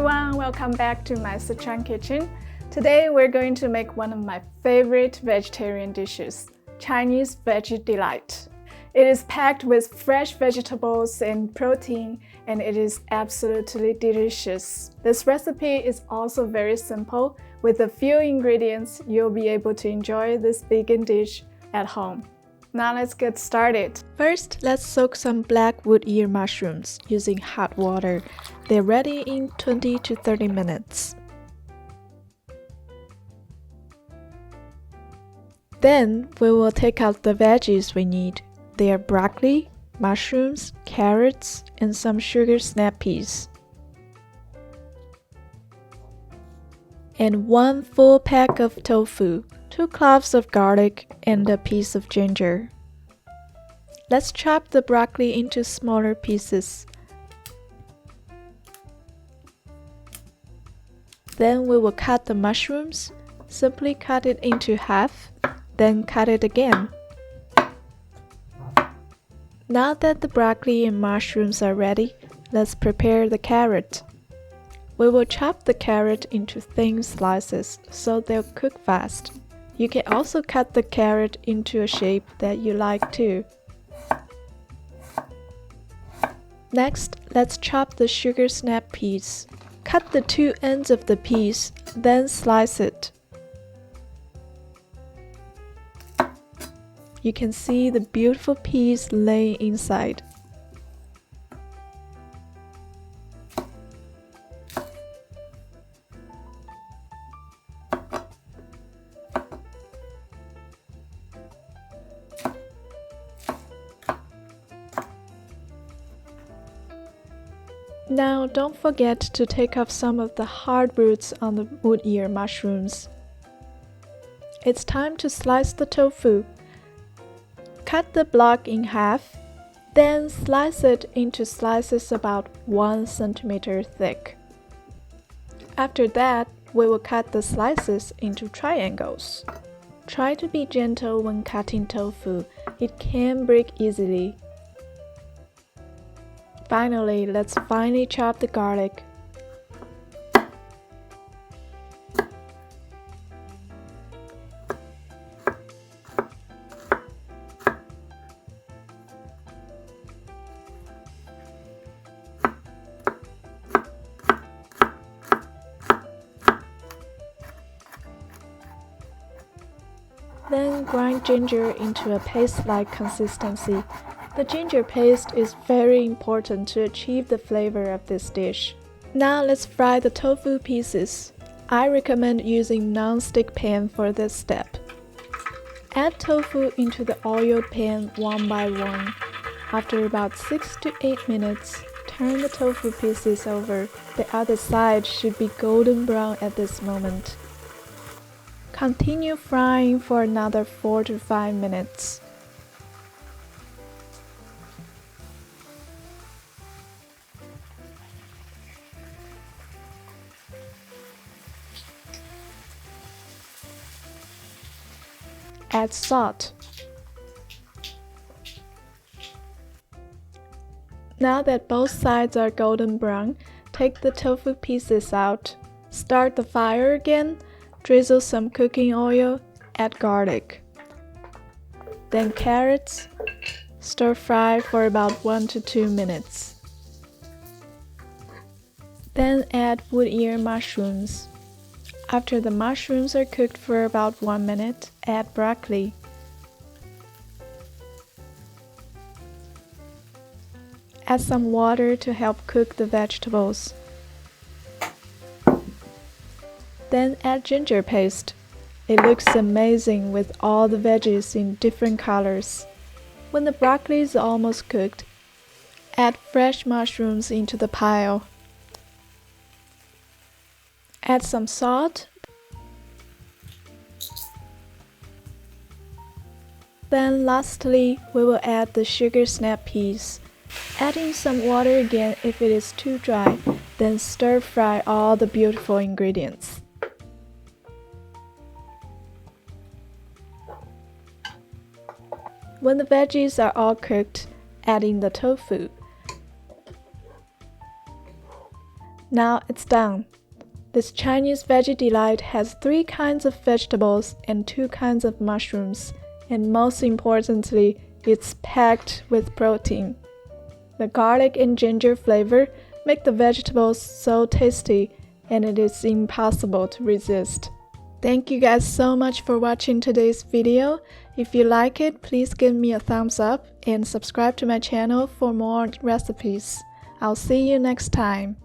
everyone, welcome back to my Sichuan kitchen. Today we're going to make one of my favorite vegetarian dishes, Chinese Veggie Delight. It is packed with fresh vegetables and protein, and it is absolutely delicious. This recipe is also very simple. With a few ingredients, you'll be able to enjoy this vegan dish at home. Now let's get started. First, let's soak some black wood ear mushrooms using hot water. They're ready in 20 to 30 minutes. Then we will take out the veggies we need. They are broccoli, mushrooms, carrots, and some sugar snap peas. And 1 full pack of tofu, 2 cloves of garlic, and a piece of ginger. Let's chop the broccoli into smaller pieces. Then we will cut the mushrooms. Simply cut it into half, then cut it again. Now that the broccoli and mushrooms are ready, let's prepare the carrot. We will chop the carrot into thin slices so they'll cook fast. You can also cut the carrot into a shape that you like too. Next, let's chop the sugar snap peas. Cut the 2 ends of the peas, then slice it. You can see the beautiful peas laying inside. Now don't forget to take off some of the hard roots on the wood ear mushrooms. It's time to slice the tofu. Cut the block in half, then slice it into slices about 1 centimeter thick. After that, we will cut the slices into triangles. Try to be gentle when cutting tofu. It can break easily. Finally, let's finely chop the garlic. Then grind ginger into a paste-like consistency. The ginger paste is very important to achieve the flavor of this dish. Now let's fry the tofu pieces. I recommend using non-stick pan for this step. Add tofu into the oiled pan one by one. After about 6 to 8 minutes, turn the tofu pieces over. The other side should be golden brown at this moment. Continue frying for another 4 to 5 minutes. Add salt. Now that both sides are golden brown, take the tofu pieces out. Start the fire again, drizzle some cooking oil, add garlic. Then carrots. Stir fry for about 1 to 2 minutes. Then add wood ear mushrooms. After the mushrooms are cooked for about 1 minute, add broccoli. Add some water to help cook the vegetables. Then add ginger paste. It looks amazing with all the veggies in different colors. When the broccoli is almost cooked, add fresh mushrooms into the pile. Add some salt. Then lastly, we will add the sugar snap peas. Add in some water again if it is too dry, then stir fry all the beautiful ingredients. When the veggies are all cooked, add in the tofu. Now it's done. This Chinese veggie delight has 3 kinds of vegetables and 2 kinds of mushrooms, and most importantly, it's packed with protein. The garlic and ginger flavor make the vegetables so tasty, and it is impossible to resist. Thank you guys so much for watching today's video. If you like it, please give me a thumbs up and subscribe to my channel for more recipes. I'll see you next time.